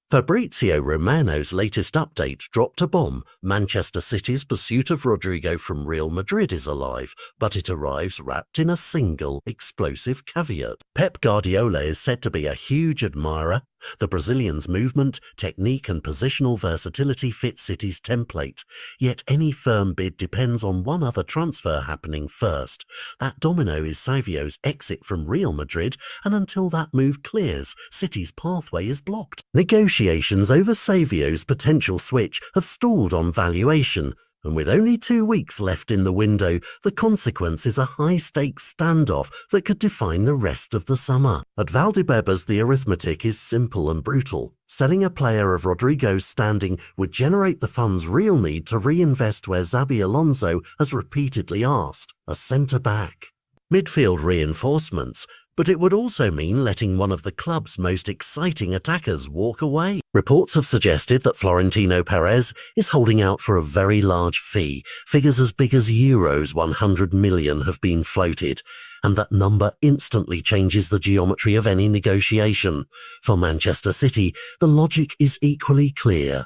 Fabrizio Romano's latest update dropped a bomb. Manchester City's pursuit of Rodrygo from Real Madrid is alive, but it arrives wrapped in a single explosive caveat. Pep Guardiola is said to be a huge admirer. The Brazilian's movement, technique and positional versatility fit City's template, yet any firm bid depends on one other transfer happening first. That domino is Savio's exit from Real Madrid, and until that move clears, City's pathway is blocked. Negotiations over Savio's potential switch have stalled on valuation, and with only 2 weeks left in the window, the consequence is a high-stakes standoff that could define the rest of the summer. At Valdebebas, the arithmetic is simple and brutal. Selling a player of Rodrygo's standing would generate the funds Real need to reinvest where Xabi Alonso has repeatedly asked, a centre-back. Midfield reinforcements, but it would also mean letting one of the club's most exciting attackers walk away. Reports have suggested that Florentino Perez is holding out for a very large fee. Figures as big as Euros 100 million have been floated, and that number instantly changes the geometry of any negotiation. For Manchester City, the logic is equally clear.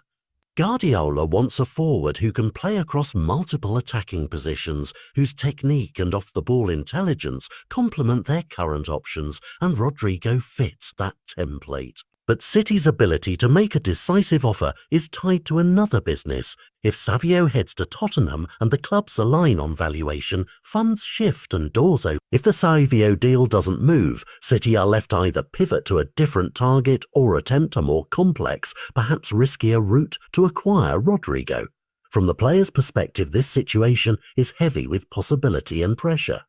Guardiola wants a forward who can play across multiple attacking positions, whose technique and off-the-ball intelligence complement their current options, and Rodrygo fits that template. But City's ability to make a decisive offer is tied to another business. If Savio heads to Tottenham and the clubs align on valuation, funds shift and doors open. If the Savio deal doesn't move, City are left to either pivot to a different target or attempt a more complex, perhaps riskier route to acquire Rodrygo. From the player's perspective, this situation is heavy with possibility and pressure.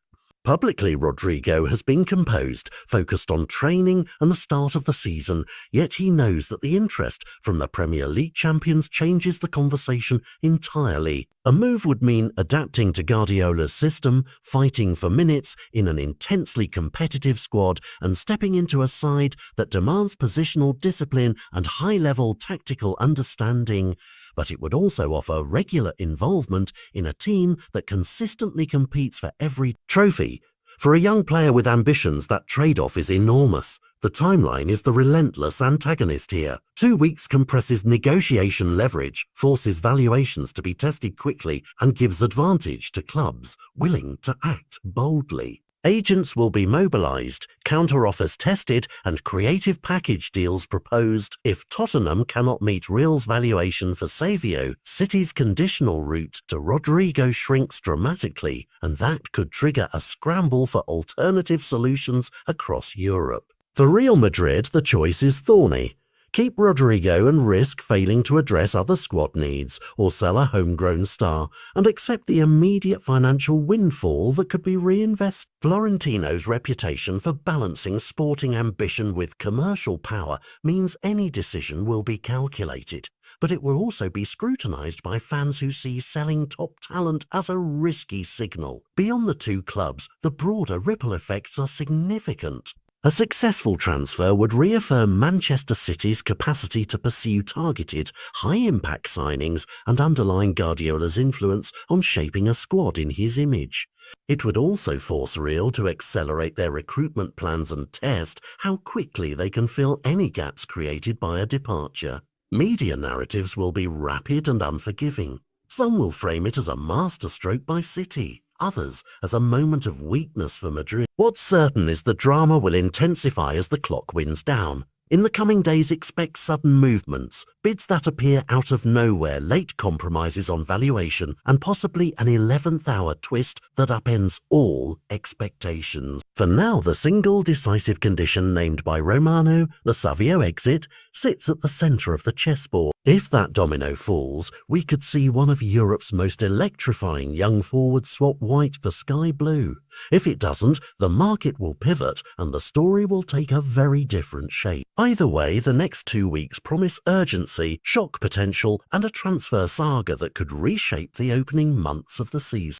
Publicly, Rodrygo has been composed, focused on training and the start of the season, yet he knows that the interest from the Premier League champions changes the conversation entirely. A move would mean adapting to Guardiola's system, fighting for minutes in an intensely competitive squad, and stepping into a side that demands positional discipline and high-level tactical understanding. But it would also offer regular involvement in a team that consistently competes for every trophy. For a young player with ambitions, that trade-off is enormous. The timeline is the relentless antagonist here. 2 weeks compresses negotiation leverage, forces valuations to be tested quickly, and gives advantage to clubs willing to act boldly. Agents will be mobilised, counter-offers tested, and creative package deals proposed. If Tottenham cannot meet Real's valuation for Savio, City's conditional route to Rodrygo shrinks dramatically, and that could trigger a scramble for alternative solutions across Europe. For Real Madrid, the choice is thorny. Keep Rodrygo and risk failing to address other squad needs, or sell a homegrown star and accept the immediate financial windfall that could be reinvested. Florentino's reputation for balancing sporting ambition with commercial power means any decision will be calculated, but it will also be scrutinized by fans who see selling top talent as a risky signal. Beyond the two clubs, the broader ripple effects are significant. A successful transfer would reaffirm Manchester City's capacity to pursue targeted, high-impact signings and underline Guardiola's influence on shaping a squad in his image. It would also force Real to accelerate their recruitment plans and test how quickly they can fill any gaps created by a departure. Media narratives will be rapid and unforgiving. Some will frame it as a masterstroke by City, others as a moment of weakness for Madrid. What's certain is the drama will intensify as the clock winds down. In the coming days, expect sudden movements, bids that appear out of nowhere, late compromises on valuation, and possibly an 11th-hour twist that upends all expectations. For now, the single decisive condition named by Romano, the Savio exit, sits at the centre of the chessboard. If that domino falls, we could see one of Europe's most electrifying young forwards swap white for sky blue. If it doesn't, the market will pivot and the story will take a very different shape. Either way, the next 2 weeks promise urgency, shock potential, and a transfer saga that could reshape the opening months of the season.